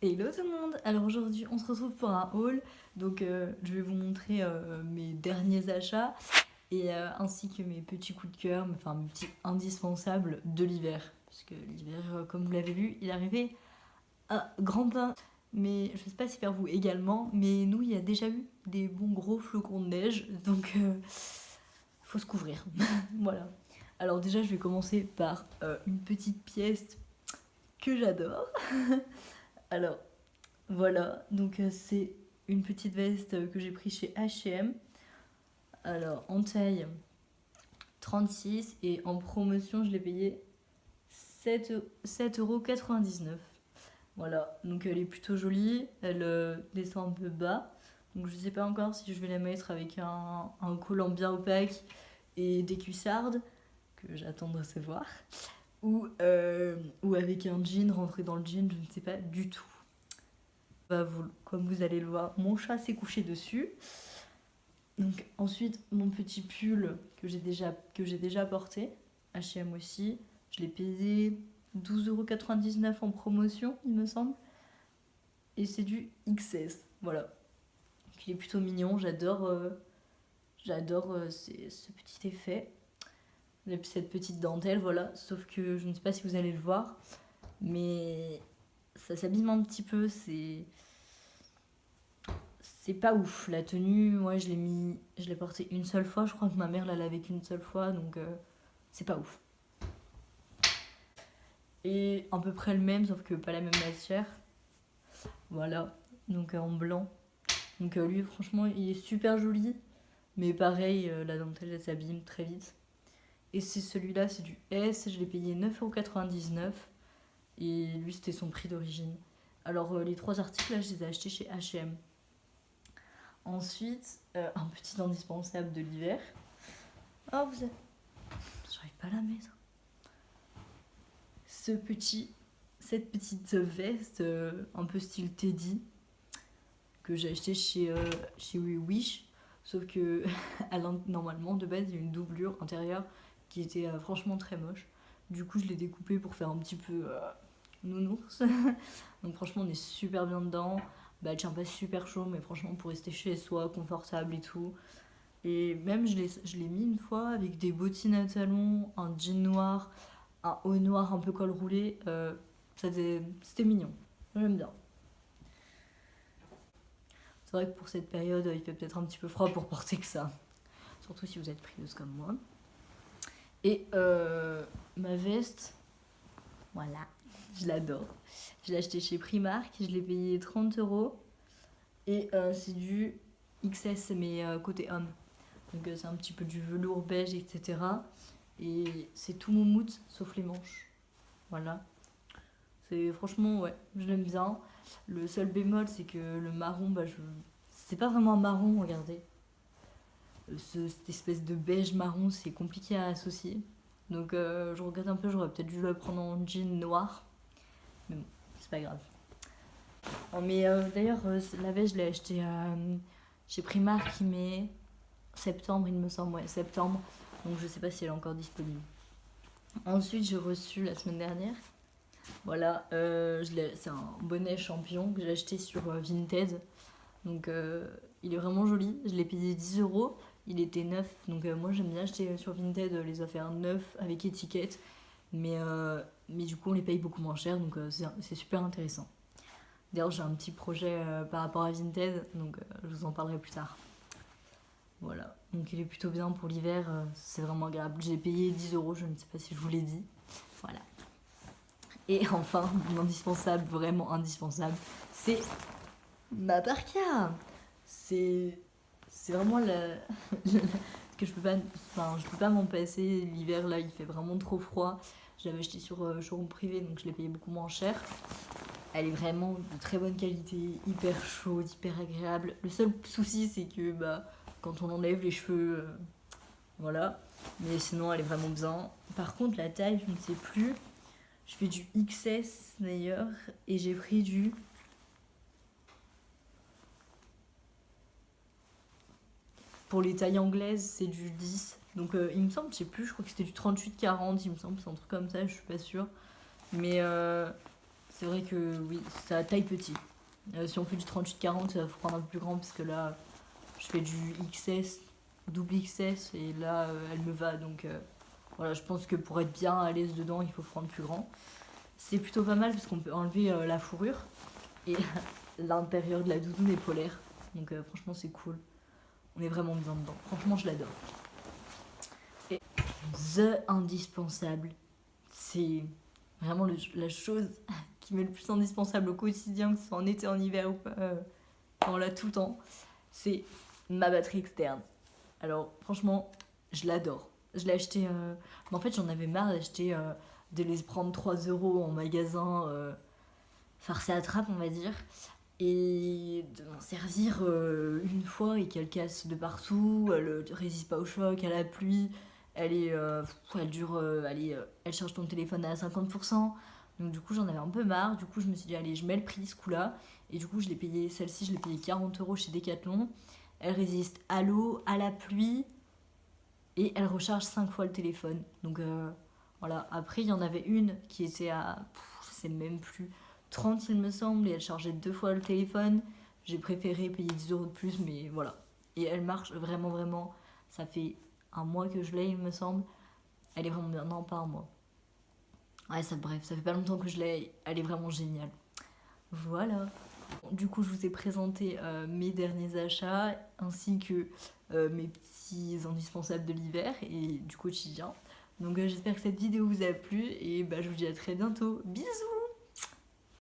Hello tout le monde. Alors aujourd'hui on se retrouve pour un haul. Donc je vais vous montrer mes derniers achats et ainsi que mes petits coups de cœur, enfin mes petits indispensables de l'hiver. Parce que l'hiver, comme vous l'avez vu, il est arrivé à grands pas. Mais je sais pas si vers vous également, mais nous il y a déjà eu des bons gros flocons de neige, donc faut se couvrir. Voilà. Alors déjà je vais commencer par une petite pièce que j'adore. Alors voilà, donc c'est une petite veste que j'ai pris chez H&M. Alors en taille 36 et en promotion je l'ai payé 7,99 €. Voilà, donc elle est plutôt jolie, elle descend un peu bas. Donc je sais pas encore si je vais la mettre avec un collant bien opaque et des cuissardes, que j'attends de recevoir, ou avec un jean rentré dans le jean, je ne sais pas du tout. Bah, comme vous allez le voir, mon chat s'est couché dessus. Donc ensuite, mon petit pull que j'ai déjà porté, H&M aussi, je l'ai payé 12,99 € en promotion, il me semble. Et c'est du XS, voilà. Donc, il est plutôt mignon, j'adore ce petit effet. Et puis cette petite dentelle, voilà. Sauf que je ne sais pas si vous allez le voir, mais ça s'abîme un petit peu, c'est pas ouf. La tenue, moi je l'ai portée une seule fois. Je crois que ma mère l'a lavé qu'une seule fois, donc c'est pas ouf. Et à peu près le même, sauf que pas la même matière. Voilà, donc en blanc. Donc lui, franchement, il est super joli. Mais pareil, la dentelle, elle s'abîme très vite. Et c'est celui-là, c'est du S. Je l'ai payé 9,99 €. Et lui, c'était son prix d'origine. Alors les trois articles, là, je les ai achetés chez H&M. Ensuite, un petit indispensable de l'hiver. Oh, vous êtes... J'arrive pas à la mettre. Cette petite veste un peu style Teddy que j'ai acheté chez Wish. Sauf que normalement, de base, il y a une doublure intérieure qui était franchement très moche. Du coup, je l'ai découpée pour faire un petit peu nounours. Donc franchement, on est super bien dedans. Bah, elle tient pas super chaud, mais franchement, pour rester chez soi, confortable et tout. Et même, je l'ai mis une fois avec des bottines à talons, un jean noir, un haut noir un peu col roulé. C'était mignon. J'aime bien. C'est vrai que pour cette période, il fait peut-être un petit peu froid pour porter que ça. Surtout si vous êtes frileuse comme moi. Et ma veste, voilà, je l'adore. Je l'ai achetée chez Primark, je l'ai payé 30 euros. Et c'est du XS, mais côté homme. Donc c'est un petit peu du velours beige, etc. Et c'est tout moumoute, sauf les manches. Voilà. C'est franchement, ouais, je l'aime bien. Le seul bémol, c'est que le marron, bah, c'est pas vraiment un marron, regardez. Cette espèce de beige marron, c'est compliqué à associer. Donc je regrette un peu, j'aurais peut-être dû le prendre en jean noir. Mais bon, c'est pas grave. Oh, mais d'ailleurs, la veste, je l'ai acheté chez Primark, mais septembre, il me semble, ouais, septembre. Donc je sais pas si elle est encore disponible. Ensuite, j'ai reçu la semaine dernière. Voilà, c'est un bonnet champion que j'ai acheté sur Vinted. Donc il est vraiment joli. Je l'ai payé 10 euros. Il était neuf. Donc moi j'aime bien acheter sur Vinted les affaires neufs avec étiquette. Mais du coup on les paye beaucoup moins cher. Donc c'est super intéressant. D'ailleurs j'ai un petit projet par rapport à Vinted. Donc je vous en parlerai plus tard. Voilà. Donc il est plutôt bien pour l'hiver. C'est vraiment agréable. J'ai payé 10 euros. Je ne sais pas si je vous l'ai dit. Voilà. Et enfin, mon indispensable, vraiment indispensable, c'est ma parka. C'est c'est vraiment que je peux pas, enfin, je peux pas m'en passer. L'hiver là, il fait vraiment trop froid. Je l'avais acheté sur showroom privé, donc je l'ai payé beaucoup moins cher. Elle est vraiment de très bonne qualité, hyper chaude, hyper agréable. Le seul souci, c'est que bah, quand on enlève les cheveux, voilà. Mais sinon, elle est vraiment bien. Par contre, la taille, je ne sais plus. Je fais du XS d'ailleurs, et j'ai pris du... Pour les tailles anglaises, c'est du 10. Donc il me semble, je sais plus, je crois que c'était du 38-40, il me semble, c'est un truc comme ça, je suis pas sûre. Mais c'est vrai que oui, ça taille petit. Si on fait du 38-40, il faut prendre un peu plus grand parce que là, je fais du XS, double XS et là, elle me va. Donc voilà, je pense que pour être bien à l'aise dedans, il faut prendre plus grand. C'est plutôt pas mal parce qu'on peut enlever la fourrure et l'intérieur de la doudoune est polaire. Donc franchement, c'est cool. On est vraiment bien dedans. Franchement, je l'adore. Et the indispensable, c'est vraiment la chose qui m'est le plus indispensable au quotidien, que ce soit en été, en hiver ou pas, on l'a tout le temps, c'est ma batterie externe. Alors franchement, je l'adore. Je l'ai acheté, mais en fait j'en avais marre d'acheter, de les prendre 3 € en magasin, farce et attrape on va dire, et de m'en servir une fois et qu'elle casse de partout, elle résiste pas au choc, à la pluie, elle dure, elle charge ton téléphone à 50%. Donc du coup j'en avais un peu marre, du coup je me suis dit allez je mets le prix ce coup là, et du coup je l'ai payé, celle-ci je l'ai payée 40 € chez Decathlon. Elle résiste à l'eau, à la pluie, et elle recharge 5 fois le téléphone. Donc voilà, après il y en avait une qui était à, je sais même plus, 30 il me semble, et elle chargeait 2 fois le téléphone. J'ai préféré payer 10 € de plus, mais voilà. Et elle marche vraiment vraiment, ça fait un mois que je l'ai il me semble. Elle est vraiment bien, non pas un mois. Ouais, ça, bref, ça fait pas longtemps que je l'ai, elle est vraiment géniale. Voilà. Du coup, je vous ai présenté mes derniers achats ainsi que mes petits indispensables de l'hiver et du quotidien. Donc j'espère que cette vidéo vous a plu et je vous dis à très bientôt. Bisous!